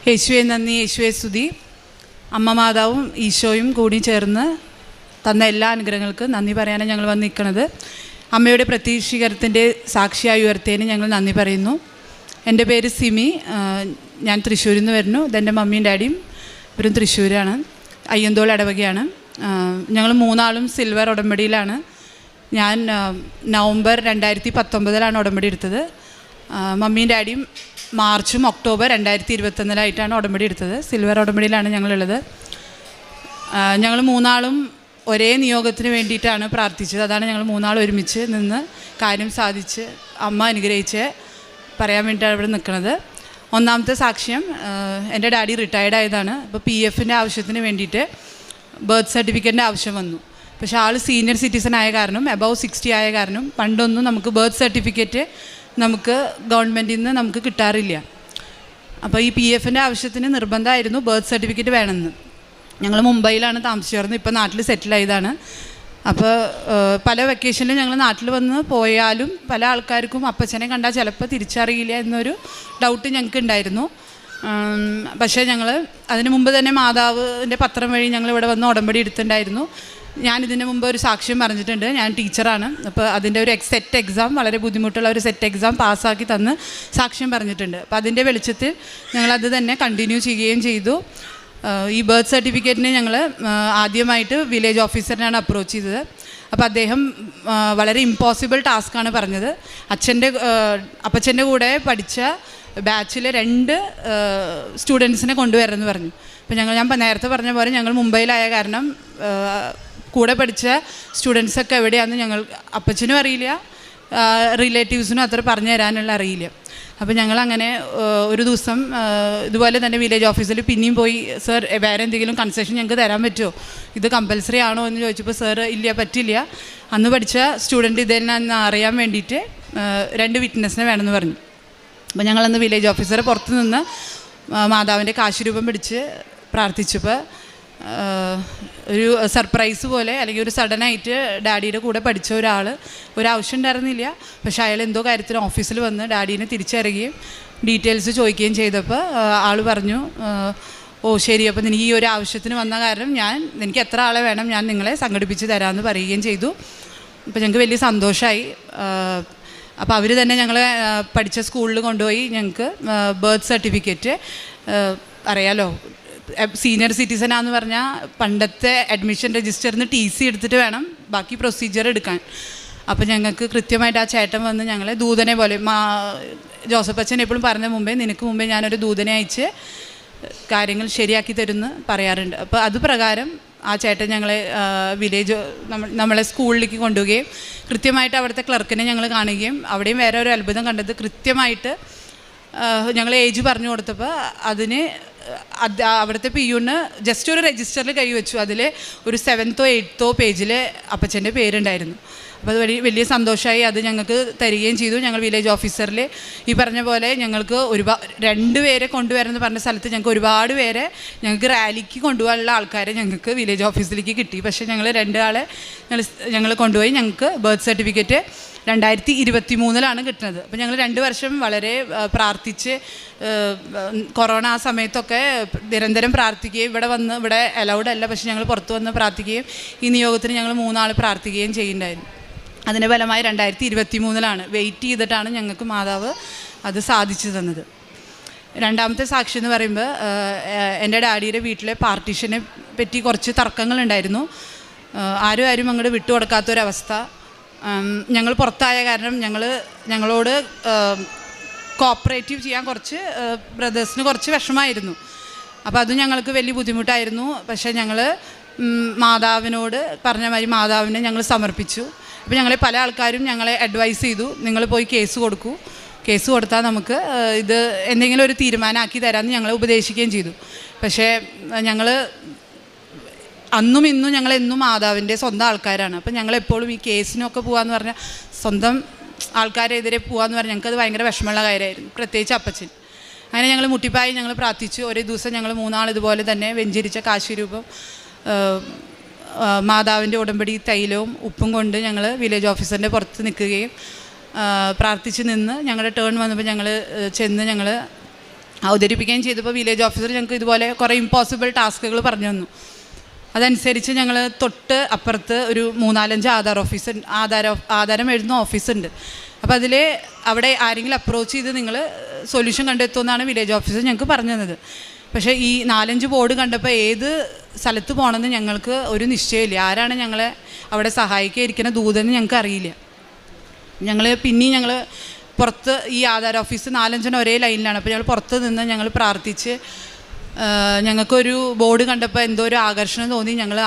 യേശുവെ നന്ദി, യേശുവെ സ്തുതി. അമ്മ മാതാവും ഈശോയും കൂടി ചേർന്ന് തന്ന എല്ലാ അനുഗ്രഹങ്ങൾക്കും നന്ദി പറയാനാണ് ഞങ്ങൾ വന്ന് നിൽക്കുന്നത്. അമ്മയുടെ പ്രത്യക്ഷീകരണത്തിൻ്റെ സാക്ഷിയായി ഉയർത്തേന് ഞങ്ങൾ നന്ദി പറയുന്നു. എൻ്റെ പേര് സിമി, ഞാൻ തൃശ്ശൂരിൽ നിന്ന് വരുന്നു. ഇതെൻ്റെ മമ്മിയും ഡാഡിയും ഇവരും തൃശ്ശൂരാണ്, അയ്യന്തോൾ ഇടവകയാണ്. ഞങ്ങൾ മൂന്നാളും സിൽവർ ഉടമ്പടിയിലാണ്. ഞാൻ നവംബർ 2019 ഉടമ്പടി എടുത്തത്. മമ്മിയും ഡാഡിയും മാർച്ചും ഒക്ടോബർ 2021 ഉടമ്പടി എടുത്തത്. സിൽവർ ഉടമ്പടിയിലാണ് ഞങ്ങളുള്ളത്. ഞങ്ങൾ മൂന്നാളും ഒരേ നിയോഗത്തിന് വേണ്ടിയിട്ടാണ് പ്രാർത്ഥിച്ചത്. അതാണ് ഞങ്ങൾ മൂന്നാളും ഒരുമിച്ച് നിന്ന് കാര്യം സാധിച്ച് അമ്മ അനുഗ്രഹിച്ച് പറയാൻ വേണ്ടിയിട്ടാണ് ഇവിടെ നിൽക്കുന്നത്. ഒന്നാമത്തെ സാക്ഷ്യം, എൻ്റെ ഡാഡി റിട്ടയർഡ് ആയതാണ്. അപ്പോൾ PFൻ്റെ ആവശ്യത്തിന് വേണ്ടിയിട്ട് ബർത്ത് സർട്ടിഫിക്കറ്റിൻ്റെ ആവശ്യം വന്നു. പക്ഷേ ആൾ സീനിയർ സിറ്റിസൺ ആയ കാരണം, എബവ് 60 ആയ കാരണം പണ്ടൊന്നും നമുക്ക് ബർത്ത് സർട്ടിഫിക്കറ്റ് നമുക്ക് ഗവൺമെൻറ്റിൽ നിന്ന് നമുക്ക് കിട്ടാറില്ല. അപ്പോൾ ഈ PFൻ്റെ ആവശ്യത്തിന് നിർബന്ധമായിരുന്നു ബർത്ത് സർട്ടിഫിക്കറ്റ് വേണമെന്ന്. ഞങ്ങൾ മുംബൈയിലാണ് താമസിച്ചിരുന്നത്, ഇപ്പോൾ നാട്ടിൽ സെറ്റിലായതാണ്. അപ്പോൾ പല വെക്കേഷനിലും ഞങ്ങൾ നാട്ടിൽ വന്ന് പോയാലും പല ആൾക്കാർക്കും അപ്പച്ചനെ കണ്ടാൽ ചിലപ്പോൾ തിരിച്ചറിയില്ല എന്നൊരു ഡൗട്ട് ഞങ്ങൾക്ക് ഉണ്ടായിരുന്നു. പക്ഷേ ഞങ്ങൾ അതിന് മുമ്പ് തന്നെ മാതാവിൻ്റെ പത്രം വഴി ഞങ്ങൾ ഇവിടെ വന്ന് ഉടമ്പടി എടുത്തിട്ടുണ്ടായിരുന്നു. ഞാനിതിന് മുമ്പ് ഒരു സാക്ഷ്യം പറഞ്ഞിട്ടുണ്ട്. ഞാൻ ടീച്ചറാണ്. അപ്പോൾ അതിൻ്റെ ഒരു സെറ്റ് എക്സാം, വളരെ ബുദ്ധിമുട്ടുള്ള ഒരു സെറ്റ് എക്സാം പാസ്സാക്കി തന്ന് സാക്ഷ്യം പറഞ്ഞിട്ടുണ്ട്. അപ്പോൾ അതിൻ്റെ വെളിച്ചത്തിൽ ഞങ്ങളത് തന്നെ കണ്ടിന്യൂ ചെയ്യുകയും ചെയ്തു. ഈ ബർത്ത് സർട്ടിഫിക്കറ്റിന് ഞങ്ങൾ ആദ്യമായിട്ട് വില്ലേജ് ഓഫീസറിനാണ് അപ്രോച്ച് ചെയ്തത്. അപ്പോൾ അദ്ദേഹം വളരെ ഇമ്പോസിബിൾ ടാസ്ക്കാണ് പറഞ്ഞത്. അപ്പച്ചൻ്റെ കൂടെ പഠിച്ച ബാച്ചിലെ 2 സ്റ്റുഡൻസിനെ കൊണ്ടുവരുമെന്ന് പറഞ്ഞു. അപ്പോൾ ഞാൻ നേരത്തെ പറഞ്ഞ പോലെ ഞങ്ങൾ മുംബൈയിലായ കാരണം കൂടെ പഠിച്ച സ്റ്റുഡൻസൊക്കെ എവിടെയാണെന്ന് ഞങ്ങൾ അപ്പച്ചനും അറിയില്ല, റിലേറ്റീവ്സിനും അത്ര പറഞ്ഞു തരാനുള്ള അറിയില്ല. അപ്പോൾ ഞങ്ങളങ്ങനെ ഒരു ദിവസം ഇതുപോലെ തന്നെ വില്ലേജ് ഓഫീസിൽ പിന്നെയും പോയി, സർ വേറെ എന്തെങ്കിലും കൺസെഷൻ ഞങ്ങൾക്ക് തരാൻ പറ്റുമോ, ഇത് കമ്പൽസറി ആണോ എന്ന് ചോദിച്ചപ്പോൾ സർ ഇല്ല, പറ്റില്ല, അന്ന് പഠിച്ച സ്റ്റുഡൻറ്റ് ഇതെല്ലാം അറിയാൻ വേണ്ടിയിട്ട് 2 വിറ്റ്നസിനെ വേണമെന്ന് പറഞ്ഞു. അപ്പോൾ ഞങ്ങളന്ന് വില്ലേജ് ഓഫീസറെ പുറത്ത് നിന്ന് മാതാവിൻ്റെ കാശുരൂപം പിടിച്ച് പ്രാർത്ഥിച്ചപ്പോൾ ഒരു സർപ്രൈസ് പോലെ, അല്ലെങ്കിൽ ഒരു സഡനായിട്ട് ഡാഡിയുടെ കൂടെ പഠിച്ച ഒരാവശ്യം ഉണ്ടായിരുന്നില്ല. പക്ഷേ അയാൾ എന്തോ കാര്യത്തിന് ഓഫീസിൽ വന്ന് ഡാഡീനെ തിരിച്ചറിയുകയും ഡീറ്റെയിൽസ് ചോദിക്കുകയും ചെയ്തപ്പോൾ ആൾ പറഞ്ഞു, ഓ ശരി, അപ്പോൾ എനിക്ക് ഈ ഒരു ആവശ്യത്തിന് വന്ന കാരണം എനിക്ക് എത്ര ആളെ വേണം, ഞാൻ നിങ്ങളെ സംഘടിപ്പിച്ച് തരാമെന്ന് പറയുകയും ചെയ്തു. അപ്പോൾ ഞങ്ങൾക്ക് വലിയ സന്തോഷമായി. അപ്പോൾ അവർ തന്നെ ഞങ്ങളെ പഠിച്ച സ്കൂളിൽ കൊണ്ടുപോയി ഞങ്ങൾക്ക് ബർത്ത് സർട്ടിഫിക്കറ്റ്, അറിയാലോ സീനിയർ സിറ്റിസനാന്ന് പറഞ്ഞാൽ പണ്ടത്തെ അഡ്മിഷൻ രജിസ്റ്ററിൽ നിന്ന് TC എടുത്തിട്ട് വേണം ബാക്കി പ്രൊസീജിയർ എടുക്കാൻ. അപ്പോൾ ഞങ്ങൾക്ക് കൃത്യമായിട്ട് ആ ചേട്ടൻ വന്ന് ഞങ്ങളെ ദൂതനെ പോലെ, ജോസഫ് അച്ഛൻ എപ്പോഴും പറഞ്ഞ നിനക്ക് മുമ്പേ ഞാനൊരു ദൂതനെ അയച്ച് കാര്യങ്ങൾ ശരിയാക്കി തരുമെന്ന് പറയാറുണ്ട്. അപ്പോൾ അത് പ്രകാരം ആ ചേട്ടൻ ഞങ്ങളെ നമ്മളെ സ്കൂളിലേക്ക് കൊണ്ടുപോവുകയും കൃത്യമായിട്ട് അവിടുത്തെ ക്ലർക്കിനെ ഞങ്ങൾ കാണുകയും, അവിടെയും വേറെ ഒരു അത്ഭുതം കണ്ടത്, കൃത്യമായിട്ട് ഞങ്ങൾ ഏജ് പറഞ്ഞു കൊടുത്തപ്പോൾ അതിന് അവിടുത്തെ PUന് ജസ്റ്റ് ഒരു രജിസ്റ്ററിൽ കൈവച്ചു. അതിൽ ഒരു 7th or 8th പേജിൽ അപ്പച്ചൻ്റെ പേരുണ്ടായിരുന്നു. അപ്പോൾ അത് വലിയ സന്തോഷമായി. അത് ഞങ്ങൾക്ക് തരികയും ചെയ്തു. ഞങ്ങൾ വില്ലേജ് ഓഫീസറിൽ ഈ പറഞ്ഞ പോലെ ഞങ്ങൾക്ക് 2 പേരെ കൊണ്ടുവരുമെന്ന് പറഞ്ഞ സ്ഥലത്ത് ഞങ്ങൾക്ക് ഒരുപാട് പേരെ ഞങ്ങൾക്ക് റാലിക്ക് കൊണ്ടുപോകാനുള്ള ആൾക്കാരെ ഞങ്ങൾക്ക് വില്ലേജ് ഓഫീസിലേക്ക് കിട്ടി. പക്ഷേ ഞങ്ങൾ 2 ആളെ ഞങ്ങൾ കൊണ്ടുപോയി. ഞങ്ങൾക്ക് ബർത്ത് സർട്ടിഫിക്കറ്റ് 2023 കിട്ടുന്നത്. അപ്പോൾ ഞങ്ങൾ 2 വർഷം വളരെ പ്രാർത്ഥിച്ച്, കൊറോണ ആ സമയത്തൊക്കെ നിരന്തരം പ്രാർത്ഥിക്കുകയും ഇവിടെ അലൗഡ് അല്ല, പക്ഷേ ഞങ്ങൾ പുറത്ത് വന്ന് പ്രാർത്ഥിക്കുകയും ഈ നിയോഗത്തിന് ഞങ്ങൾ 3 ആൾ പ്രാർത്ഥിക്കുകയും ചെയ്യുന്നുണ്ടായിരുന്നു. അതിൻ്റെ ഫലമായി 2023 വെയിറ്റ് ചെയ്തിട്ടാണ് ഞങ്ങൾക്ക് മാതാവ് അത് സാധിച്ചു തന്നത്. രണ്ടാമത്തെ സാക്ഷി എന്ന് പറയുമ്പോൾ, എൻ്റെ ഡാഡിയുടെ വീട്ടിലെ പാർട്ടീഷനെ പറ്റി കുറച്ച് തർക്കങ്ങളുണ്ടായിരുന്നു. ആരും അങ്ങോട്ട് വിട്ടുകൊടുക്കാത്തൊരവസ്ഥ. ഞങ്ങൾ പുറത്തായ കാരണം ഞങ്ങളോട് കോപ്പറേറ്റീവ് ചെയ്യാൻ കുറച്ച് ബ്രദേഴ്സിന് കുറച്ച് വിഷമമായിരുന്നു. അപ്പോൾ അതും ഞങ്ങൾക്ക് വലിയ ബുദ്ധിമുട്ടായിരുന്നു. പക്ഷേ ഞങ്ങൾ മാതാവിനോട് പറഞ്ഞ മാതിരി മാതാവിനെ ഞങ്ങൾ സമർപ്പിച്ചു. അപ്പോൾ ഞങ്ങളെ പല ആൾക്കാരും ഞങ്ങളെ അഡ്വൈസ് ചെയ്തു, നിങ്ങൾ പോയി കേസ് കൊടുക്കൂ, കേസ് കൊടുത്താൽ നമുക്ക് ഇത് എന്തെങ്കിലും ഒരു തീരുമാനമാക്കി തരാമെന്ന് ഞങ്ങളെ ഉപദേശിക്കുകയും ചെയ്തു. പക്ഷേ ഞങ്ങൾ അന്നും ഇന്നും ഞങ്ങളെന്നും മാതാവിൻ്റെ സ്വന്തം ആൾക്കാരാണ്. അപ്പം ഞങ്ങളെപ്പോഴും ഈ കേസിനൊക്കെ പോകാമെന്ന് പറഞ്ഞാൽ, സ്വന്തം ആൾക്കാരെതിരെ പോകാമെന്ന് പറഞ്ഞാൽ ഞങ്ങൾക്കത് ഭയങ്കര വിഷമമുള്ള കാര്യമായിരുന്നു, പ്രത്യേകിച്ച് അപ്പച്ചൻ. അങ്ങനെ ഞങ്ങൾ മുട്ടിപ്പായി ഞങ്ങൾ പ്രാർത്ഥിച്ചു. ഒരേ ദിവസം ഞങ്ങൾ 3 ആൾ ഇതുപോലെ തന്നെ വെഞ്ചരിച്ച കാശുരൂപം മാതാവിൻ്റെ ഉടമ്പടി തൈലവും ഉപ്പും കൊണ്ട് ഞങ്ങൾ വില്ലേജ് ഓഫീസറിൻ്റെ പുറത്ത് നിൽക്കുകയും പ്രാർത്ഥിച്ച് നിന്ന് ഞങ്ങളുടെ ടേൺ വന്നപ്പോൾ ഞങ്ങൾ ചെന്ന് അവതരിപ്പിക്കുകയും ചെയ്തപ്പോൾ വില്ലേജ് ഓഫീസർ ഞങ്ങൾക്ക് ഇതുപോലെ കുറേ ഇമ്പോസിബിൾ ടാസ്കുകൾ പറഞ്ഞു തന്നു. അതനുസരിച്ച് ഞങ്ങൾ തൊട്ട് അപ്പുറത്ത് ഒരു 3-4 ആധാരം എഴുതുന്ന ഓഫീസുണ്ട്. അപ്പോൾ അവിടെ ആരെങ്കിലും അപ്രോച്ച് ചെയ്ത് നിങ്ങൾ സൊല്യൂഷൻ കണ്ടെത്തുമെന്നാണ് വില്ലേജ് ഓഫീസർ ഞങ്ങൾക്ക് പറഞ്ഞു തന്നത്. പക്ഷേ ഈ 4-5 ബോർഡ് കണ്ടപ്പോൾ ഏത് സ്ഥലത്ത് പോകണമെന്ന് ഞങ്ങൾക്ക് ഒരു നിശ്ചയമില്ല. ആരാണ് ഞങ്ങളെ അവിടെ സഹായിക്കുക ഇരിക്കുന്ന ദൂതെന്ന് ഞങ്ങൾക്ക് അറിയില്ല. ഞങ്ങൾ പുറത്ത് ഈ ആധാർ ഓഫീസ് 4-5 ഒരേ ലൈനിലാണ്. അപ്പോൾ ഞങ്ങൾ പുറത്ത് നിന്ന് ഞങ്ങൾ പ്രാർത്ഥിച്ച് ഞങ്ങൾക്കൊരു ബോർഡ് കണ്ടപ്പോൾ എന്തോ ഒരു ആകർഷണം തോന്നി. ഞങ്ങൾ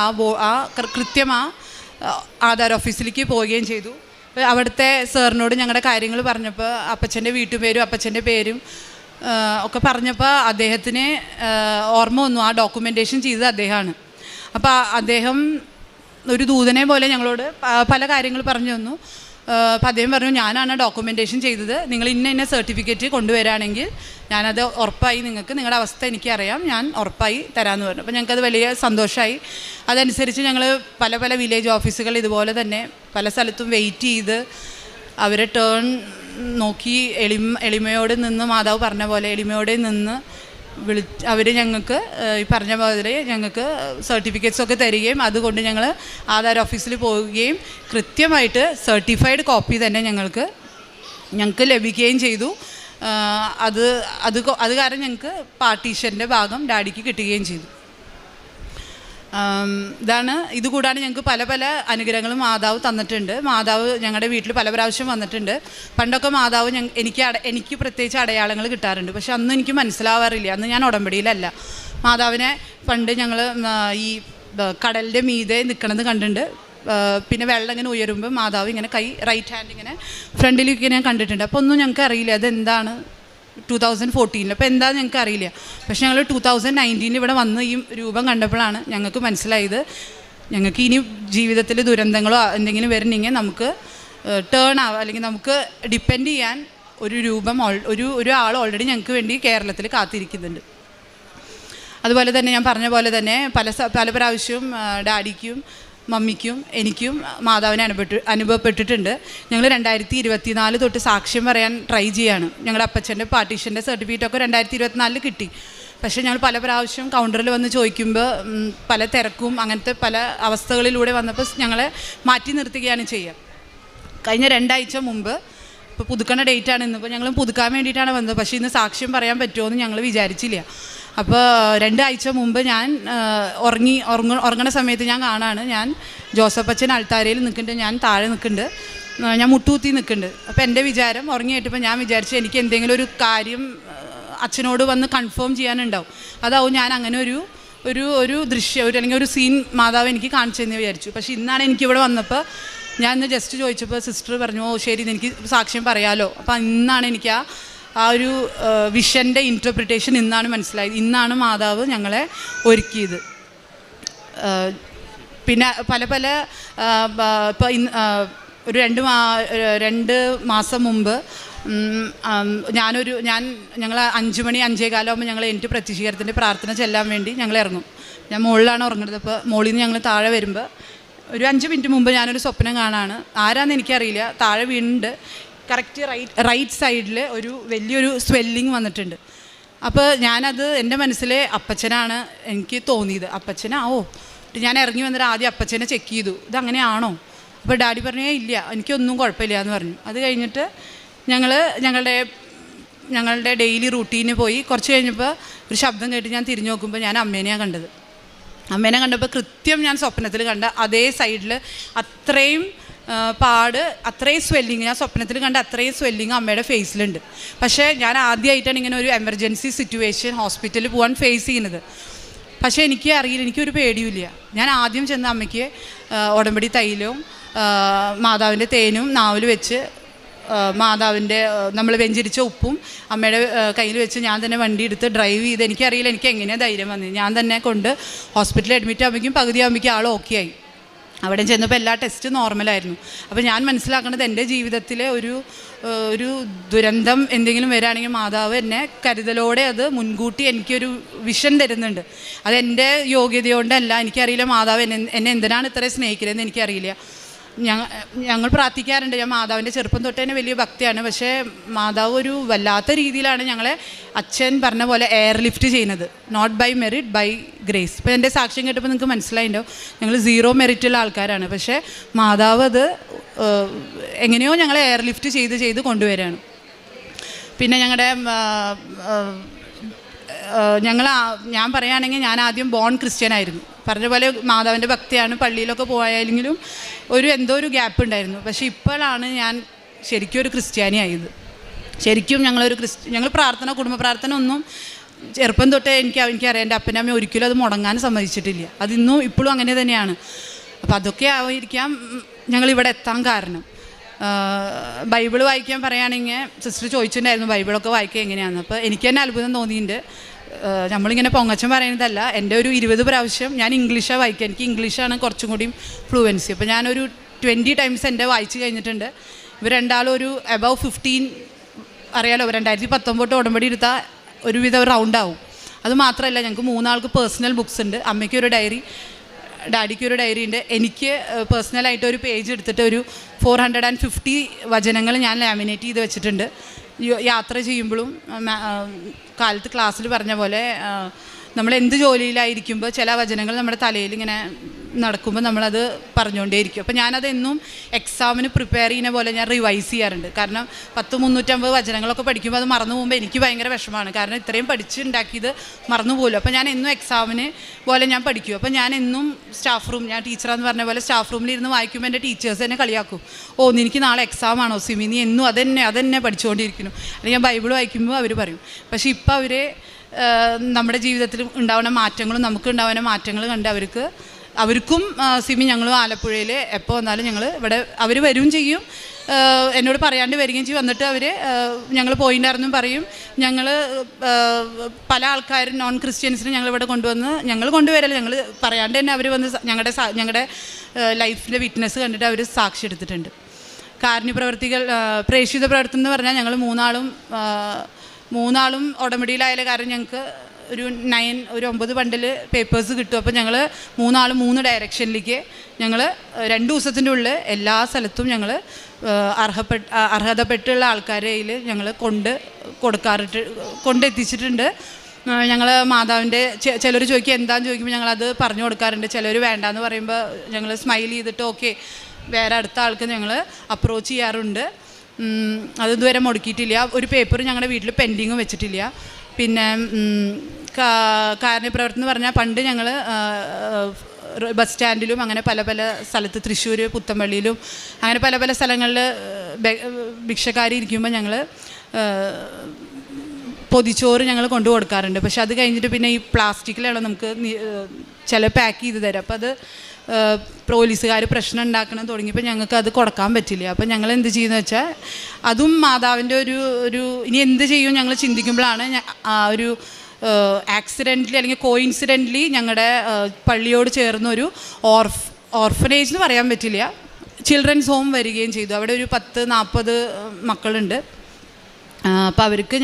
കൃത്യം ആധാർ ഓഫീസിലേക്ക് പോവുകയും ചെയ്തു. അവിടുത്തെ സാറിനോട് ഞങ്ങളുടെ കാര്യങ്ങൾ പറഞ്ഞപ്പോൾ അപ്പച്ചൻ്റെ വീട്ടുപേരും അപ്പച്ചൻ്റെ പേരും ഒക്കെ പറഞ്ഞപ്പോൾ അദ്ദേഹത്തിന് ഓർമ്മ വന്നു ആ ഡോക്യുമെൻറ്റേഷൻ ചെയ്തത് അദ്ദേഹമാണ്. അപ്പോൾ അദ്ദേഹം ഒരു ദൂതനെ പോലെ ഞങ്ങളോട് പല കാര്യങ്ങൾ പറഞ്ഞു തന്നു. അപ്പോൾ അദ്ദേഹം പറഞ്ഞു, ഞാനാണ് ഡോക്യുമെൻറ്റേഷൻ ചെയ്തത്, നിങ്ങൾ ഇന്ന സർട്ടിഫിക്കറ്റ് കൊണ്ടുവരാണെങ്കിൽ ഞാനത് ഉറപ്പായി നിങ്ങളുടെ അവസ്ഥ എനിക്കറിയാം, ഞാൻ ഉറപ്പായി തരാമെന്ന് പറഞ്ഞു. അപ്പോൾ ഞങ്ങൾക്കത് വലിയ സന്തോഷമായി. അതനുസരിച്ച് ഞങ്ങൾ പല വില്ലേജ് ഓഫീസുകൾ ഇതുപോലെ തന്നെ പല സ്ഥലത്തും വെയിറ്റ് ചെയ്ത് അവരെ ടേൺ നോക്കി എളിമയോട് നിന്ന്, മാതാവ് പറഞ്ഞ പോലെ എളിമയോടെ നിന്ന് അവർ ഞങ്ങൾക്ക് ഈ പറഞ്ഞ പോലെ ഞങ്ങൾക്ക് സർട്ടിഫിക്കറ്റ്സൊക്കെ തരികയും അതുകൊണ്ട് ഞങ്ങൾ ആധാർ ഓഫീസിൽ പോവുകയും കൃത്യമായിട്ട് സർട്ടിഫൈഡ് കോപ്പി തന്നെ ഞങ്ങൾക്ക് ലഭിക്കുകയും ചെയ്തു. അത് കാരണം ഞങ്ങൾക്ക് പാർട്ടീഷൻ്റെ ഭാഗം ഡാഡിക്ക് കിട്ടുകയും ചെയ്തു. ഇതുകൂടാതെ ഞങ്ങൾക്ക് പല അനുഗ്രഹങ്ങളും മാതാവ് തന്നിട്ടുണ്ട്. മാതാവ് ഞങ്ങളുടെ വീട്ടിൽ പല പ്രാവശ്യം വന്നിട്ടുണ്ട്. പണ്ടൊക്കെ മാതാവ് എനിക്ക് പ്രത്യേകിച്ച് അടയാളങ്ങൾ കിട്ടാറുണ്ട്. പക്ഷെ അന്ന് എനിക്ക് മനസ്സിലാവാറില്ല. അന്ന് ഞാൻ ഉടമ്പടിയിലല്ല. മാതാവിനെ പണ്ട് ഞങ്ങൾ ഈ കടലിൻ്റെ മീതെ നിൽക്കണത് കണ്ടിട്ടുണ്ട്. പിന്നെ വെള്ളം ഇങ്ങനെ ഉയരുമ്പോൾ മാതാവ് ഇങ്ങനെ റൈറ്റ് ഹാൻഡ് ഇങ്ങനെ ഫ്രണ്ടിലേക്ക് ഇങ്ങനെ കണ്ടിട്ടുണ്ട്. അപ്പോൾ ഒന്നും ഞങ്ങൾക്ക് അറിയില്ല അതെന്താണ് 2014. അപ്പോൾ എന്താണെന്ന് ഞങ്ങൾക്ക് അറിയില്ല. പക്ഷേ ഞങ്ങൾ 2019 ഇവിടെ വന്ന് ഈ രൂപം കണ്ടപ്പോഴാണ് ഞങ്ങൾക്ക് മനസ്സിലായത് ഞങ്ങൾക്ക് ഇനി ജീവിതത്തിൽ ദുരന്തങ്ങളോ എന്തെങ്കിലും വരുന്നെങ്കിൽ നമുക്ക് ടേൺ ആവാം, അല്ലെങ്കിൽ നമുക്ക് ഡിപ്പെൻഡ് ചെയ്യാൻ ഒരു രൂപം ഒരാൾ ഓൾറെഡി ഞങ്ങൾക്ക് വേണ്ടി കേരളത്തിൽ കാത്തിരിക്കുന്നുണ്ട്. അതുപോലെ തന്നെ ഞാൻ പറഞ്ഞ പോലെ തന്നെ പല പ്രാവശ്യവും ഡാഡിക്കും മമ്മിക്കും എനിക്കും മാതാവിനെ അനുഭവപ്പെട്ടിട്ടുണ്ട്. ഞങ്ങൾ 2024 തൊട്ട് സാക്ഷ്യം പറയാൻ ട്രൈ ചെയ്യാണ്. ഞങ്ങളുടെ അപ്പച്ചൻ്റെ പാർട്ടീഷൻ്റെ സർട്ടിഫിക്കറ്റൊക്കെ 2024 കിട്ടി. പക്ഷേ ഞങ്ങൾ പല പ്രാവശ്യം കൗണ്ടറിൽ വന്ന് ചോദിക്കുമ്പോൾ പല തിരക്കും അങ്ങനത്തെ പല അവസ്ഥകളിലൂടെ വന്നപ്പോൾ ഞങ്ങളെ മാറ്റി നിർത്തുകയാണ് ചെയ്യുക. കഴിഞ്ഞ 2 ആഴ്ച മുമ്പ്, ഇപ്പോൾ പുതുക്കണ ഡേറ്റാണ് ഇന്നിപ്പോൾ, ഞങ്ങൾ പുതുക്കാൻ വേണ്ടിയിട്ടാണ് വന്നത്. പക്ഷേ ഇന്ന് സാക്ഷ്യം പറയാൻ പറ്റുമോ എന്ന് ഞങ്ങൾ വിചാരിച്ചില്ല. അപ്പോൾ 2 ആഴ്ച മുമ്പ് ഞാൻ ഉറങ്ങണ സമയത്ത് ഞാൻ കാണാണ്, ഞാൻ ജോസഫ് അച്ഛൻ അൾത്താരയിൽ നിൽക്കുന്നുണ്ട്, ഞാൻ താഴെ നിൽക്കുന്നുണ്ട്, ഞാൻ മുട്ടുകുത്തി നിൽക്കുന്നുണ്ട്. അപ്പോൾ എൻ്റെ വിചാരം ഉറങ്ങിയിട്ടപ്പോൾ ഞാൻ വിചാരിച്ചു എനിക്ക് എന്തെങ്കിലും ഒരു കാര്യം അച്ഛനോട് വന്ന് കൺഫേം ചെയ്യാനുണ്ടാവും. അതാവും ഞാൻ അങ്ങനെ ഒരു ദൃശ്യം അല്ലെങ്കിൽ ഒരു സീൻ മാതാവ് എനിക്ക് കാണിച്ചെന്ന് വിചാരിച്ചു. പക്ഷേ ഇന്നാണ് എനിക്കിവിടെ വന്നപ്പോൾ ഞാൻ ഇന്ന് ജസ്റ്റ് ചോദിച്ചപ്പോൾ സിസ്റ്റർ പറഞ്ഞു, ഓ ശരി എനിക്ക് സാക്ഷ്യം പറയാമല്ലോ. അപ്പോൾ ഇന്നാണ് എനിക്ക് ആ ഒരു വിഷൻ്റെ ഇൻറ്റർപ്രിട്ടേഷൻ ഇന്നാണ് മനസ്സിലായത്. ഇന്നാണ് മാതാവ് ഞങ്ങളെ ഒരുക്കിയത്. പിന്നെ പല ഇപ്പോൾ ഒരു 2 മാസം മുമ്പ് ഞങ്ങൾ 5 മണി 5:15 ഞങ്ങൾ എനിക്ക് പ്രത്യക്ഷീകരണത്തിൻ്റെ പ്രാർത്ഥന ചെല്ലാൻ വേണ്ടി ഞങ്ങൾ ഇറങ്ങും. ഞാൻ മുകളിലാണ് ഉറങ്ങുന്നത്. അപ്പോൾ മുകളിൽ നിന്ന് ഞങ്ങൾ താഴെ വരുമ്പോൾ ഒരു 5 മിനിറ്റ് മുമ്പ് ഞാനൊരു സ്വപ്നം കാണാണ്. ആരാന്ന് എനിക്കറിയില്ല. താഴെ വീണിട്ട് കറക്റ്റ് റൈറ്റ് സൈഡിൽ വലിയൊരു സ്വെല്ലിങ് വന്നിട്ടുണ്ട്. അപ്പോൾ ഞാനത് എൻ്റെ മനസ്സിലെ അപ്പച്ചനാണ് എനിക്ക് തോന്നിയത്. അപ്പച്ചനാവോ? ഞാൻ ഇറങ്ങി വന്നിട്ട് ആദ്യം അപ്പച്ചനെ ചെക്ക് ചെയ്തു, ഇതങ്ങനെയാണോ? അപ്പോൾ ഡാഡി പറഞ്ഞേ ഇല്ല, എനിക്കൊന്നും കുഴപ്പമില്ല എന്ന് പറഞ്ഞു. അത് കഴിഞ്ഞിട്ട് ഞങ്ങളുടെ ഡെയിലി റൂട്ടീന് പോയി. കുറച്ച് കഴിഞ്ഞപ്പോൾ ഒരു ശബ്ദം കേട്ട് ഞാൻ തിരിഞ്ഞു നോക്കുമ്പോൾ ഞാൻ അമ്മേനെയാണ് കണ്ടത്. അമ്മേനെ കണ്ടപ്പോൾ കൃത്യം ഞാൻ സ്വപ്നത്തിൽ കണ്ട അതേ സൈഡിൽ അത്രയും അത്രയും സ്വെല്ലിങ്, ഞാൻ സ്വപ്നത്തിൽ കണ്ട അത്രയും സ്വെല്ലിങ് അമ്മയുടെ ഫേസിലുണ്ട്. പക്ഷേ ഞാൻ ആദ്യമായിട്ടാണ് ഇങ്ങനെ ഒരു എമർജൻസി സിറ്റുവേഷൻ ഹോസ്പിറ്റലിൽ പോകാൻ ഫേസ് ചെയ്യുന്നത്. പക്ഷേ എനിക്ക് അറിയില്ല, എനിക്കൊരു പേടിയുമില്ല. ഞാൻ ആദ്യം ചെന്ന അമ്മയ്ക്ക് ഉടമ്പടി തൈലവും മാതാവിൻ്റെ തേനും നാവിൽ വെച്ച് മാതാവിൻ്റെ നമ്മൾ വെഞ്ചരിച്ച ഉപ്പും അമ്മയുടെ കയ്യിൽ വെച്ച് ഞാൻ തന്നെ വണ്ടി എടുത്ത് ഡ്രൈവ് ചെയ്ത്, എനിക്കറിയില്ല എനിക്ക് എങ്ങനെയാണ് ധൈര്യം വന്നത്. ഞാൻ തന്നെ കൊണ്ട് ഹോസ്പിറ്റലിൽ അഡ്മിറ്റ് ആകുമ്പോഴേക്കും പകുതി ആകുമ്പോഴേക്കും ആൾ ഓക്കെ ആയി. അവിടെ ചെന്നപ്പോൾ എല്ലാ ടെസ്റ്റും നോർമലായിരുന്നു. അപ്പോൾ ഞാൻ മനസ്സിലാക്കുന്നത് എൻ്റെ ജീവിതത്തിലെ ഒരു ദുരന്തം എന്തെങ്കിലും വരികയാണെങ്കിൽ മാതാവ് എന്നെ കരുതലോടെ അത് മുൻകൂട്ടി എനിക്കൊരു വിഷൻ തരുന്നുണ്ട്. അതെൻ്റെ യോഗ്യതയോണ്ടല്ല, എനിക്കറിയില്ല മാതാവ് എന്നെ എന്തിനാണ് ഇത്രയും സ്നേഹിക്കുന്നതെന്ന് എനിക്കറിയില്ല. ഞങ്ങൾ പ്രാർത്ഥിക്കാറുണ്ട്. ഞാൻ മാതാവിൻ്റെ ചെറുപ്പം തൊട്ട് തന്നെ വലിയ ഭക്തിയാണ്. പക്ഷേ മാതാവ് ഒരു വല്ലാത്ത രീതിയിലാണ് ഞങ്ങളെ അച്ഛൻ പറഞ്ഞ പോലെ എയർ ലിഫ്റ്റ് ചെയ്യുന്നത്. Not by merit, by grace. ഇപ്പോൾ എൻ്റെ സാക്ഷ്യം കേട്ടപ്പോൾ നിങ്ങൾക്ക് മനസ്സിലായിട്ടുണ്ടോ, ഞങ്ങൾ 0 മെറിറ്റുള്ള ആൾക്കാരാണ്. പക്ഷേ മാതാവ് അത് എങ്ങനെയോ ഞങ്ങളെ എയർ ലിഫ്റ്റ് ചെയ്ത് കൊണ്ടുവരികയാണ്. പിന്നെ ഞാൻ പറയുകയാണെങ്കിൽ ഞാൻ ആദ്യം ബോൺ ക്രിസ്ത്യൻ ആയിരുന്നു. പറഞ്ഞ പോലെ മാതാവിൻ്റെ ഭക്തിയാണ്, പള്ളിയിലൊക്കെ പോയാലെങ്കിലും എന്തോ ഒരു ഗ്യാപ്പ് ഉണ്ടായിരുന്നു. പക്ഷേ ഇപ്പോഴാണ് ഞാൻ ശരിക്കും ഒരു ക്രിസ്ത്യാനി ആയത്. ശരിക്കും ഞങ്ങൾ പ്രാർത്ഥന, കുടുംബ പ്രാർത്ഥന ഒന്നും ചെറുപ്പം തൊട്ടേ എനിക്കറിയാം. എൻ്റെ അപ്പൻ്റെ അമ്മ ഒരിക്കലും അത് മുടങ്ങാൻ സമ്മതിച്ചിട്ടില്ല. അതിന്നും ഇപ്പോഴും അങ്ങനെ തന്നെയാണ്. അപ്പോൾ അതൊക്കെ ആയിരിക്കാം ഞങ്ങളിവിടെ എത്താൻ കാരണം. ബൈബിൾ വായിക്കാൻ പറയുകയാണെങ്കിൽ സിസ്റ്റർ ചോദിച്ചിട്ടുണ്ടായിരുന്നു ബൈബിളൊക്കെ വായിക്കുക എങ്ങനെയാണെന്ന്. അപ്പോൾ എനിക്ക് തന്നെ അത്ഭുതം തോന്നിയിട്ടുണ്ട്. നമ്മളിങ്ങനെ പൊങ്ങച്ചം പറയുന്നതല്ല. എൻ്റെ ഒരു 20 പ്രാവശ്യം ഞാൻ ഇംഗ്ലീഷാണ് വായിക്കുക. എനിക്ക് ഇംഗ്ലീഷാണ് കുറച്ചും കൂടിയും ഫ്ലുവൻസി. അപ്പോൾ ഞാനൊരു 20 ടൈംസ് എൻ്റെ വായിച്ച് കഴിഞ്ഞിട്ടുണ്ട്. ഇവർ രണ്ടാളും ഒരു അബവ് 15 അറിയാലോ. 2019 ഉടമ്പടി എടുത്താൽ ഒരുവിധം റൗണ്ടാവും. അത് മാത്രമല്ല, ഞങ്ങൾക്ക് 3 ആൾക്ക് പേഴ്സണൽ ബുക്സ് ഉണ്ട്. അമ്മയ്ക്കൊരു ഡയറി, ഡാഡിക്കൊരു ഡയറി ഉണ്ട്. എനിക്ക് പേഴ്സണലായിട്ട് ഒരു പേജ് എടുത്തിട്ട് ഒരു 450 വചനങ്ങൾ ഞാൻ ലാമിനേറ്റ് ചെയ്ത് വെച്ചിട്ടുണ്ട്. യാത്ര ചെയ്യുമ്പോഴും കാലത്ത് ക്ലാസ്സിൽ പറഞ്ഞ പോലെ നമ്മൾ എന്ത് ജോലിയിലായിരിക്കുമ്പോൾ ചില വചനങ്ങൾ നമ്മുടെ തലയിൽ ഇങ്ങനെ നടക്കുമ്പോൾ നമ്മളത് പറഞ്ഞുകൊണ്ടേയിരിക്കും. അപ്പോൾ ഞാനതെന്നും എക്സാമിന് പ്രിപ്പയർ ചെയ്യുന്ന പോലെ ഞാൻ റിവൈസ് ചെയ്യാറുണ്ട്. കാരണം 350 വചനങ്ങളൊക്കെ പഠിക്കുമ്പോൾ അത് മറന്നു പോകുമ്പോൾ എനിക്ക് ഭയങ്കര വിഷമമാണ്. കാരണം ഇത്രയും പഠിച്ചുണ്ടാക്കിയത് മറന്നു പോകുമല്ലോ. അപ്പോൾ ഞാൻ എന്നും എക്സാമിന് പോലെ ഞാൻ പഠിക്കും. അപ്പോൾ ഞാൻ എന്നും സ്റ്റാഫ് റൂം, ഞാൻ ടീച്ചറാന്ന് പറഞ്ഞ പോലെ സ്റ്റാഫ് റൂമിലിരുന്ന് വായിക്കുമ്പോൾ എൻ്റെ ടീച്ചേഴ്സ് എന്നെ കളിയാക്കും. നിനക്ക് നാളെ എക്സാം ആണോ സിമി, നീ എന്നും അതെന്നെ പഠിച്ചുകൊണ്ടിരിക്കുന്നു. അല്ലെങ്കിൽ ഞാൻ ബൈബിൾ വായിക്കുമ്പോൾ അവർ പറയും. പക്ഷേ ഇപ്പോൾ നമ്മുടെ ജീവിതത്തിൽ ഉണ്ടാവുന്ന മാറ്റങ്ങളും നമുക്ക് ഉണ്ടാവുന്ന മാറ്റങ്ങൾ കണ്ട് അവർക്കും സിമി ഞങ്ങളും ആലപ്പുഴയിൽ എപ്പോൾ വന്നാലും ഞങ്ങൾ ഇവിടെ അവർ വരികയും ചെയ്യും, എന്നോട് പറയാണ്ട് വരികയും ചെയ്യും. വന്നിട്ട് ഞങ്ങൾ പോയിണ്ടായിരുന്നു പറയും. ഞങ്ങൾ പല ആൾക്കാരും നോൺ ക്രിസ്ത്യൻസിനെ ഞങ്ങളിവിടെ കൊണ്ടുവരല്ല, ഞങ്ങൾ പറയാണ്ട് തന്നെ അവർ വന്ന് ഞങ്ങളുടെ ലൈഫിൻ്റെ വിറ്റ്നസ് കണ്ടിട്ട് അവർ സാക്ഷി എടുത്തിട്ടുണ്ട്. കാരുണ്യ പ്രവർത്തികൾ, പ്രേക്ഷിത പ്രവർത്തനം എന്ന് പറഞ്ഞാൽ ഞങ്ങൾ മൂന്നാളും ഉടമ്പടിയിലായാലും. കാരണം ഞങ്ങൾക്ക് ഒരു 9 ബണ്ടിൽ പേപ്പേഴ്സ് കിട്ടും. അപ്പോൾ ഞങ്ങൾ 3 ഡയറക്ഷനിലേക്ക് ഞങ്ങൾ 2 ദിവസത്തിൻ്റെ ഉള്ളിൽ എല്ലാ സ്ഥലത്തും ഞങ്ങൾ അർഹതപ്പെട്ടുള്ള ആൾക്കാരെ ഞങ്ങൾ കൊണ്ടെത്തിച്ചിട്ടുണ്ട്. ഞങ്ങൾ മാതാവിൻ്റെ ചിലർ ചോദിക്കുക എന്താണെന്ന് ചോദിക്കുമ്പോൾ ഞങ്ങളത് പറഞ്ഞു കൊടുക്കാറുണ്ട്. ചിലർ വേണ്ടാന്ന് പറയുമ്പോൾ ഞങ്ങൾ സ്മൈൽ ചെയ്തിട്ട് ഓക്കെ വേറെ അടുത്ത ആൾക്ക് ഞങ്ങൾ അപ്രോച്ച് ചെയ്യാറുണ്ട്. അതിതുവരെ മുടക്കിയിട്ടില്ല. ഒരു പേപ്പർ ഞങ്ങളുടെ വീട്ടിൽ പെൻഡിങ്ങും വെച്ചിട്ടില്ല. പിന്നെ കാരുണ്യപ്രവർത്തനം എന്ന് പറഞ്ഞാൽ പണ്ട് ഞങ്ങൾ ബസ് സ്റ്റാൻഡിലും അങ്ങനെ പല സ്ഥലത്ത്, തൃശ്ശൂർ, പുത്തമ്പള്ളിയിലും അങ്ങനെ പല സ്ഥലങ്ങളിൽ ഭിക്ഷക്കാരി ഇരിക്കുമ്പോൾ ഞങ്ങൾ പൊതിച്ചോറ് ഞങ്ങൾ കൊണ്ടു കൊടുക്കാറുണ്ട്. പക്ഷെ അത് കഴിഞ്ഞിട്ട് പിന്നെ ഈ പ്ലാസ്റ്റിക്കിലാണ് നമുക്ക് ചില പാക്ക് ചെയ്ത് തരാം. അപ്പോൾ അത് പോലീസുകാർ പ്രശ്നം ഉണ്ടാക്കണം തുടങ്ങിയപ്പോൾ ഞങ്ങൾക്ക് അത് കൊടുക്കാൻ പറ്റില്ല. അപ്പോൾ ഞങ്ങൾ എന്ത് ചെയ്യുന്ന വെച്ചാൽ അതും മാതാവിൻ്റെ ഒരു ഇനി എന്ത് ചെയ്യും ഞങ്ങൾ ചിന്തിക്കുമ്പോഴാണ് ഒരു ആക്സിഡൻ്റലി അല്ലെങ്കിൽ കോയിൻസിഡൻ്റലി ഞങ്ങളുടെ പള്ളിയോട് ചേർന്നൊരു ഓർഫനേജ് എന്ന് പറയാൻ പറ്റില്ല, ചിൽഡ്രൻസ് ഹോം വരികയും ചെയ്തു. അവിടെ ഒരു 10-40 മക്കളുണ്ട്. അപ്പോൾ അവർക്ക്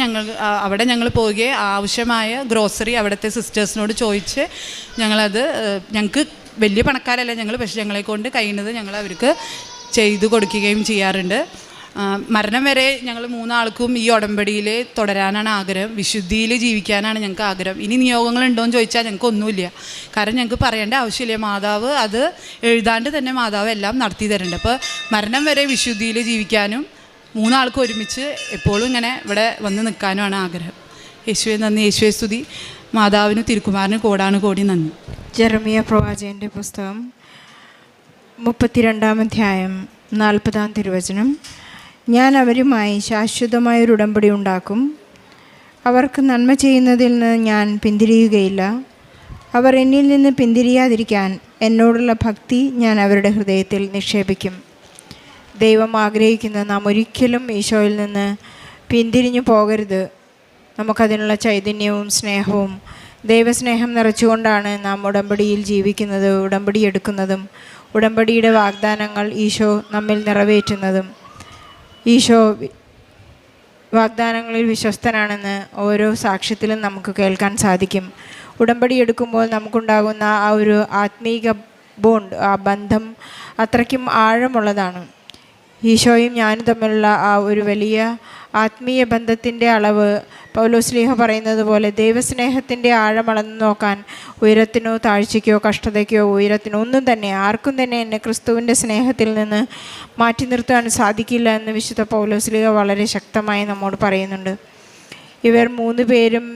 അവിടെ ഞങ്ങൾ പോവുകയും ആവശ്യമായ ഗ്രോസറി അവിടുത്തെ സിസ്റ്റേഴ്സിനോട് ചോദിച്ച് ഞങ്ങൾക്ക് വലിയ പണക്കാരല്ല ഞങ്ങൾ, പക്ഷേ ഞങ്ങളെ കൊണ്ട് കഴിയുന്നത് ഞങ്ങൾ അവർക്ക് ചെയ്തു കൊടുക്കുകയും ചെയ്യാറുണ്ട്. മരണം വരെ ഞങ്ങൾ 3 ആൾക്കും ഈ ഉടമ്പടിയിൽ തുടരാനാണ് ആഗ്രഹം. വിശുദ്ധിയിൽ ജീവിക്കാനാണ് ഞങ്ങൾക്ക് ആഗ്രഹം. ഇനി നിയോഗങ്ങളുണ്ടോ എന്ന് ചോദിച്ചാൽ ഞങ്ങൾക്ക് ഒന്നുമില്ല. കാരണം ഞങ്ങൾക്ക് പറയേണ്ട ആവശ്യമില്ല. മാതാവ് അത് എഴുതാണ്ട് തന്നെ മാതാവ് എല്ലാം നടത്തി തരുന്നുണ്ട്. അപ്പോൾ മരണം വരെ വിശുദ്ധിയിൽ ജീവിക്കാനും 3 ആൾക്കും ഒരുമിച്ച് എപ്പോഴും ഇങ്ങനെ ഇവിടെ വന്ന് നിൽക്കാനുമാണ് ആഗ്രഹം. യേശുവെ നന്ദി, യേശുവെ സ്തുതി. മാതാവിന് തിരുക്കുമാരന് കോടാനുകോടി നന്ദി. ജെറമിയ പ്രവാചകൻ്റെ പുസ്തകം 32-ാം അധ്യായം 40-ാം തിരുവചനം. ഞാൻ അവരുമായി ശാശ്വതമായൊരു ഉടമ്പടി ഉണ്ടാക്കും. അവർക്ക് നന്മ ചെയ്യുന്നതിൽ നിന്ന് ഞാൻ പിന്തിരിയുകയില്ല. അവർ എന്നിൽ നിന്ന് പിന്തിരിയാതിരിക്കാൻ എന്നോടുള്ള ഭക്തി ഞാൻ അവരുടെ ഹൃദയത്തിൽ നിക്ഷേപിക്കും. ദൈവം ആഗ്രഹിക്കുന്ന നാം ഒരിക്കലും ഈശോയിൽ നിന്ന് പിന്തിരിഞ്ഞു പോകരുത്. നമുക്കതിനുള്ള ചൈതന്യവും സ്നേഹവും ദൈവസ്നേഹം നിറച്ചുകൊണ്ടാണ് നാം ഉടമ്പടിയിൽ ജീവിക്കുന്നത്, ഉടമ്പടി എടുക്കുന്നതും ഉടമ്പടിയുടെ വാഗ്ദാനങ്ങൾ ഈശോ നമ്മിൽ നിറവേറ്റുന്നതും. ഈശോ വാഗ്ദാനങ്ങളിൽ വിശ്വസ്തനാണെന്ന് ഓരോ സാക്ഷ്യത്തിലും നമുക്ക് കേൾക്കാൻ സാധിക്കും. ഉടമ്പടി എടുക്കുമ്പോൾ നമുക്കുണ്ടാകുന്ന ആ ഒരു ആത്മീക ബോണ്ട്, ആ ബന്ധം അത്രയ്ക്കും ആഴമുള്ളതാണ്. ഈശോയും ഞാനും തമ്മിലുള്ള ആ ഒരു വലിയ ആത്മീയ ബന്ധത്തിൻ്റെ അളവ് പൗലോസ്ലീഹ പറയുന്നത് പോലെ ദൈവസ്നേഹത്തിൻ്റെ ആഴമളന്ന് നോക്കാൻ ഉയരത്തിനോ താഴ്ചയ്ക്കോ കഷ്ടതയ്ക്കോ ഉയരത്തിനോ ഒന്നും തന്നെ ആർക്കും തന്നെ എന്നെ ക്രിസ്തുവിൻ്റെ സ്നേഹത്തിൽ നിന്ന് മാറ്റി നിർത്താൻ സാധിക്കില്ല എന്ന് വിശുദ്ധ പൗലോസ്ലീഹ വളരെ ശക്തമായി നമ്മോട് പറയുന്നുണ്ട്. ഇവർ 3 പേരും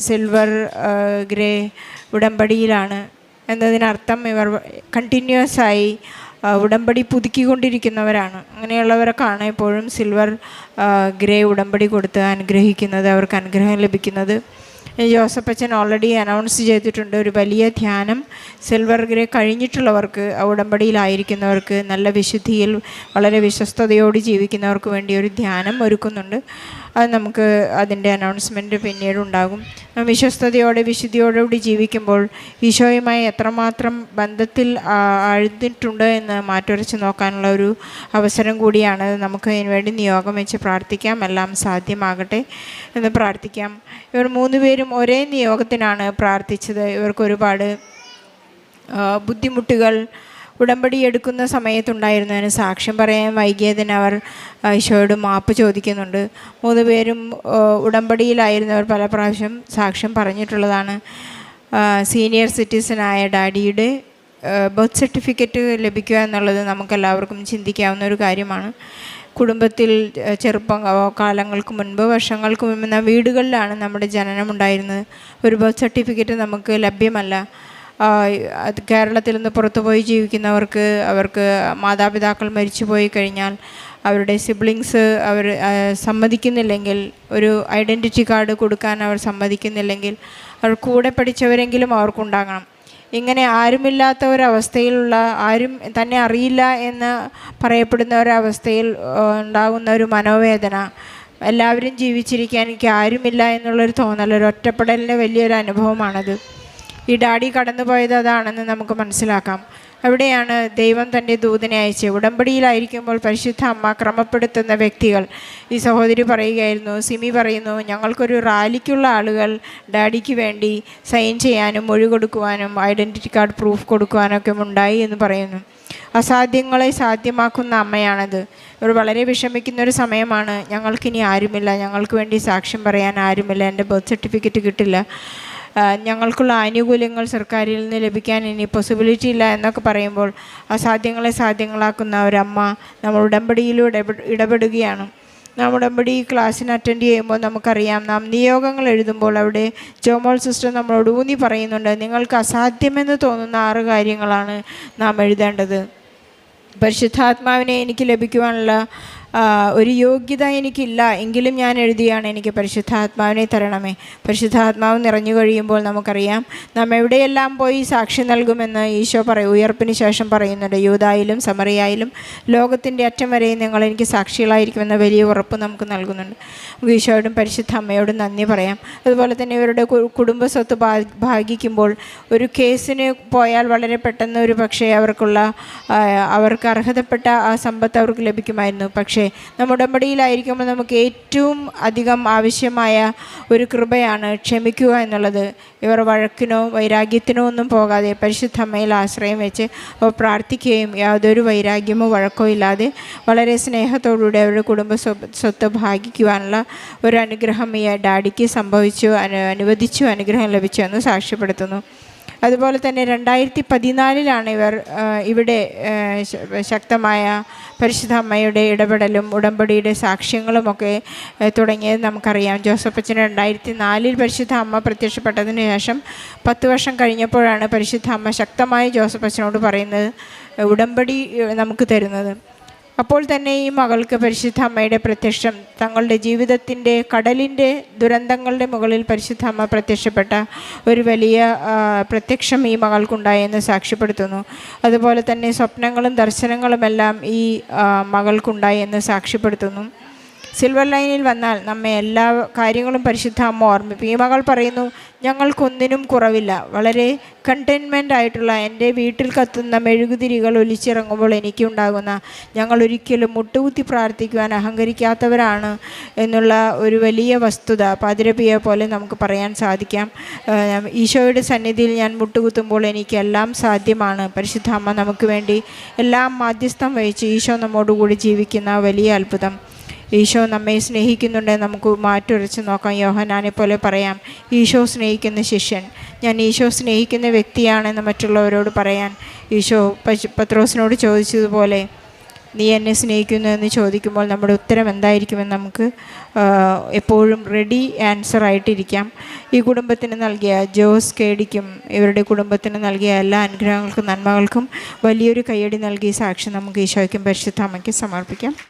സിൽവർ ഗ്രേ ഉടമ്പടിയിലാണ് എന്നതിനർത്ഥം ഇവർ കണ്ടിന്യൂസ് ആയി ഉടമ്പടി പുതുക്കിക്കൊണ്ടിരിക്കുന്നവരാണ്. അങ്ങനെയുള്ളവർക്കാണ് എപ്പോഴും സിൽവർ ഗ്രേ ഉടമ്പടി കൊടുത്ത് അനുഗ്രഹിക്കുന്നത്, അവർക്ക് അനുഗ്രഹം ലഭിക്കുന്നത്. ജോസഫ് അച്ഛൻ ഓൾറെഡി അനൗൺസ് ചെയ്തിട്ടുണ്ട്, ഒരു വലിയ ധ്യാനം സിൽവർ ഗ്രേ കഴിഞ്ഞിട്ടുള്ളവർക്ക്, ഉടമ്പടിയിലായിരിക്കുന്നവർക്ക്, നല്ല വിശുദ്ധിയിൽ വളരെ വിശ്വസ്തയോട് ജീവിക്കുന്നവർക്ക് വേണ്ടി ഒരു ധ്യാനം ഒരുക്കുന്നുണ്ട്. അത് നമുക്ക് അതിൻ്റെ അനൗൺസ്മെൻറ്റ് പിന്നീട് ഉണ്ടാകും. വിശ്വസ്തയോടെ വിശുദ്ധിയോടുകൂടി ജീവിക്കുമ്പോൾ ഈശോയുമായി എത്രമാത്രം ബന്ധത്തിൽ ആഴ്ന്നിട്ടുണ്ട് എന്ന് മാറ്റുരച്ച് നോക്കാനുള്ള ഒരു അവസരം കൂടിയാണ്. നമുക്ക് അതിനുവേണ്ടി നിയോഗം വെച്ച് പ്രാർത്ഥിക്കാം, എല്ലാം സാധ്യമാകട്ടെ എന്ന് പ്രാർത്ഥിക്കാം. ഇവർ 3 പേരും ഒരേ നിയോഗത്തിനാണ് പ്രാർത്ഥിച്ചത്. ഇവർക്ക് ഒരുപാട് ബുദ്ധിമുട്ടുകൾ ഉടമ്പടി എടുക്കുന്ന സമയത്തുണ്ടായിരുന്നതിന് സാക്ഷ്യം പറയാൻ വൈകിയതിന് അവർ ഈശോയോട് മാപ്പ് ചോദിക്കുന്നുണ്ട്. 3 പേരും ഉടമ്പടിയിലായിരുന്നവർ പല പ്രാവശ്യം സാക്ഷ്യം പറഞ്ഞിട്ടുള്ളതാണ്. സീനിയർ സിറ്റിസനായ ഡാഡിയുടെ ബർത്ത് സർട്ടിഫിക്കറ്റ് ലഭിക്കുക എന്നുള്ളത് നമുക്കെല്ലാവർക്കും ചിന്തിക്കാവുന്ന ഒരു കാര്യമാണ്. കുടുംബത്തിൽ കാലങ്ങൾക്ക് മുൻപ്, വർഷങ്ങൾക്ക് മുൻപ് വീടുകളിലാണ് നമ്മുടെ ജനനം ഉണ്ടായിരുന്നത്. ഒരു ബർത്ത് സർട്ടിഫിക്കറ്റ് നമുക്ക് ലഭ്യമല്ല. കേരളത്തിൽ നിന്ന് പുറത്തുപോയി ജീവിക്കുന്നവർക്ക്, അവർക്ക് മാതാപിതാക്കൾ മരിച്ചു പോയി കഴിഞ്ഞാൽ അവരുടെ സിബ്ലിങ്സ് അവർ സമ്മതിക്കുന്നില്ലെങ്കിൽ, ഒരു ഐഡൻറ്റിറ്റി കാർഡ് കൊടുക്കാൻ അവർ സമ്മതിക്കുന്നില്ലെങ്കിൽ, അവർ കൂടെ പഠിച്ചവരെങ്കിലും അവർക്കുണ്ടാകണം. ഇങ്ങനെ ആരുമില്ലാത്ത ഒരവസ്ഥയിലുള്ള, ആരും തന്നെ അറിയില്ല എന്ന് പറയപ്പെടുന്ന ഒരവസ്ഥയിൽ ഉണ്ടാകുന്ന ഒരു മനോവേദന, എല്ലാവരും ജീവിച്ചിരിക്കാൻ എനിക്ക് ആരുമില്ല എന്നുള്ളൊരു തോന്നൽ, ഒരു ഒറ്റപ്പെടലിൻ്റെ വലിയൊരു അനുഭവമാണത്. ഈ ഡാഡി കടന്നു പോയത് അതാണെന്ന് നമുക്ക് മനസ്സിലാക്കാം. അവിടെയാണ് ദൈവം തൻ്റെ ദൂതനെ അയച്ച്, ഉടമ്പടിയിലായിരിക്കുമ്പോൾ പരിശുദ്ധ അമ്മ ക്രമപ്പെടുത്തുന്ന വ്യക്തികൾ. ഈ സഹോദരി പറയുകയായിരുന്നു, സിമി പറയുന്നു, ഞങ്ങൾക്കൊരു റാലിക്കുള്ള ആളുകൾ ഡാഡിക്ക് വേണ്ടി സൈൻ ചെയ്യാനും മൊഴി കൊടുക്കുവാനും ഐഡൻറ്റിറ്റി കാർഡ് പ്രൂഫ് കൊടുക്കുവാനൊക്കെ ഉണ്ടായി എന്ന് പറയുന്നു. അസാധ്യങ്ങളെ സാധ്യമാക്കുന്ന അമ്മയാണത്. ഇവർ വളരെ വിഷമിക്കുന്നൊരു സമയമാണ്. ഞങ്ങൾക്കിനി ആരുമില്ല, ഞങ്ങൾക്ക് വേണ്ടി സാക്ഷ്യം പറയാൻ ആരുമില്ല, എൻ്റെ ബർത്ത് സർട്ടിഫിക്കറ്റ് കിട്ടില്ല, ഞങ്ങൾക്കുള്ള ആനുകൂല്യങ്ങൾ സർക്കാരിൽ നിന്ന് ലഭിക്കാൻ ഇനി പോസിബിലിറ്റി ഇല്ല എന്നൊക്കെ പറയുമ്പോൾ അസാധ്യങ്ങളെ സാധ്യങ്ങളാക്കുന്ന ഒരമ്മ നമ്മൾ ഉടമ്പടിയിലൂടെ ഇടപെടുകയാണ്. നാം ഉടമ്പടി ക്ലാസ്സിന് അറ്റൻഡ് ചെയ്യുമ്പോൾ നമുക്കറിയാം, നാം നിയോഗങ്ങൾ എഴുതുമ്പോൾ അവിടെ ജോമോൾ സിസ്റ്റർ നമ്മളോട് ഊന്നി പറയുന്നുണ്ട്, നിങ്ങൾക്ക് അസാധ്യമെന്ന് തോന്നുന്ന 6 കാര്യങ്ങളാണ് നാം എഴുതേണ്ടത്. പരിശുദ്ധാത്മാവിനെ എനിക്ക് ലഭിക്കുവാനുള്ള ഒരു യോഗ്യത എനിക്കില്ല, എങ്കിലും ഞാൻ എഴുതിയാണ്, എനിക്ക് പരിശുദ്ധാത്മാവിനെ തരണമേ. പരിശുദ്ധാത്മാവ് നിറഞ്ഞു കഴിയുമ്പോൾ നമുക്കറിയാം നാം എവിടെയെല്ലാം പോയി സാക്ഷി നൽകുമെന്ന് ഈശോ ഉയർപ്പിന് ശേഷം പറയുന്നുണ്ട്. യൂദായിലും സമറിയായിലും ലോകത്തിൻ്റെ അറ്റം വരെയും നിങ്ങൾ എനിക്ക് സാക്ഷികളായിരിക്കുമെന്ന വലിയ ഉറപ്പ് നമുക്ക് നൽകുന്നുണ്ട്. ഈശോയോടും പരിശുദ്ധ അമ്മയോടും നന്ദി പറയാം. അതുപോലെ തന്നെ ഇവരുടെ കുടുംബ സ്വത്ത് ഭാഗിക്കുമ്പോൾ ഒരു കേസിന് പോയാൽ വളരെ പെട്ടെന്ന് ഒരു പക്ഷേ അവർക്ക് അർഹതപ്പെട്ട ആ സമ്പത്ത് അവർക്ക് ലഭിക്കുമായിരുന്നു. പക്ഷേ നമ്മുടെ ഉടമ്പടിയിലായിരിക്കുമ്പോൾ നമുക്ക് ഏറ്റവും അധികം ആവശ്യമായ ഒരു കൃപയാണ് ക്ഷമിക്കുക എന്നുള്ളത്. ഇവർ വഴക്കിനോ വൈരാഗ്യത്തിനോ ഒന്നും പോകാതെ പരിശുദ്ധ അമ്മയിൽ ആശ്രയം വെച്ച് പ്രാർത്ഥിക്കുകയും യാതൊരു വൈരാഗ്യമോ വഴക്കോ ഇല്ലാതെ വളരെ സ്നേഹത്തോടുകൂടി അവരുടെ കുടുംബ സ്വത്ത് ഭാഗിക്കുവാനുള്ള ഒരു അനുഗ്രഹം ഈ ഡാഡിക്ക് അനുവദിച്ചു, അനുഗ്രഹം ലഭിച്ചു എന്ന് സാക്ഷ്യപ്പെടുത്തുന്നു. അതുപോലെ തന്നെ 2014 ഇവർ ഇവിടെ ശക്തമായ പരിശുദ്ധ അമ്മയുടെ ഇടപെടലും ഉടമ്പടിയുടെ സാക്ഷ്യങ്ങളുമൊക്കെ തുടങ്ങിയത് നമുക്കറിയാം. ജോസഫ് അച്ഛന് 2004 പരിശുദ്ധ അമ്മ പ്രത്യക്ഷപ്പെട്ടതിന് ശേഷം 10 വർഷം കഴിഞ്ഞപ്പോഴാണ് പരിശുദ്ധ അമ്മ ശക്തമായി ജോസഫ് അച്ഛനോട് പറയുന്നത്, ഉടമ്പടി നമുക്ക് തരുന്നത്. അപ്പോൾ തന്നെ ഈ മകൾക്ക് പരിശുദ്ധ അമ്മയുടെ പ്രത്യക്ഷം, തങ്ങളുടെ ജീവിതത്തിൻ്റെ കടലിൻ്റെ ദുരന്തങ്ങളുടെ മുകളിൽ പരിശുദ്ധ അമ്മ പ്രത്യക്ഷപ്പെട്ട ഒരു വലിയ പ്രത്യക്ഷം ഈ മകൾക്കുണ്ടായെന്ന് സാക്ഷ്യപ്പെടുത്തുന്നു. അതുപോലെ തന്നെ സ്വപ്നങ്ങളും ദർശനങ്ങളുമെല്ലാം ഈ മകൾക്കുണ്ടായി എന്ന് സാക്ഷ്യപ്പെടുത്തുന്നു. സിൽവർ ലൈനിൽ വന്നാൽ നമ്മെ എല്ലാ കാര്യങ്ങളും പരിശുദ്ധ അമ്മ ഓർമ്മിപ്പിക്കും. ഈ മകൾ പറയുന്നു, ഞങ്ങൾക്കൊന്നിനും കുറവില്ല. വളരെ കണ്ടെയ്ൻമെൻ്റ് ആയിട്ടുള്ള എൻ്റെ വീട്ടിൽ കത്തുന്ന മെഴുകുതിരികൾ ഒലിച്ചിറങ്ങുമ്പോൾ എനിക്കുണ്ടാകുന്ന, ഞങ്ങൾ ഒരിക്കലും മുട്ടുകുത്തി പ്രാർത്ഥിക്കുവാൻ അഹങ്കരിക്കാത്തവരാണ് എന്നുള്ള ഒരു വലിയ വസ്തുത പാതിരപ്പിയെ പോലെ നമുക്ക് പറയാൻ സാധിക്കാം. ഈശോയുടെ സന്നിധിയിൽ ഞാൻ മുട്ടുകുത്തുമ്പോൾ എനിക്കെല്ലാം സാധ്യമാണ്. പരിശുദ്ധ അമ്മ നമുക്ക് വേണ്ടി എല്ലാം മാധ്യസ്ഥം വഹിച്ച് ഈശോ നമ്മോടുകൂടി ജീവിക്കുന്ന വലിയ അത്ഭുതം. ഈശോ നമ്മെ സ്നേഹിക്കുന്നുണ്ടെന്ന് നമുക്ക് മാറ്റുരച്ച് നോക്കാം. യോഹന്നാനെ പോലെ പറയാം, ഈശോ സ്നേഹിക്കുന്ന ശിഷ്യൻ, ഞാൻ ഈശോ സ്നേഹിക്കുന്ന വ്യക്തിയാണെന്ന് മറ്റുള്ളവരോട് പറയാൻ ഈശോ പത്രോസിനോട് ചോദിച്ചതുപോലെ നീ എന്നെ സ്നേഹിക്കുന്നു എന്ന് ചോദിക്കുമ്പോൾ നമ്മുടെ ഉത്തരം എന്തായിരിക്കുമെന്ന് നമുക്ക് എപ്പോഴും റെഡി ആൻസർ ആയിട്ടിരിക്കാം. ഈ കുടുംബത്തിന് നൽകിയ ജോസ് കേടിക്കും ഇവരുടെ കുടുംബത്തിന് നൽകിയ എല്ലാ അനുഗ്രഹങ്ങൾക്കും നന്മകൾക്കും വലിയൊരു കയ്യടി നൽകി സാക്ഷ്യം നമുക്ക് ഈശോയ്ക്കും പരിശുദ്ധ അമ്മയ്ക്കും സമർപ്പിക്കാം.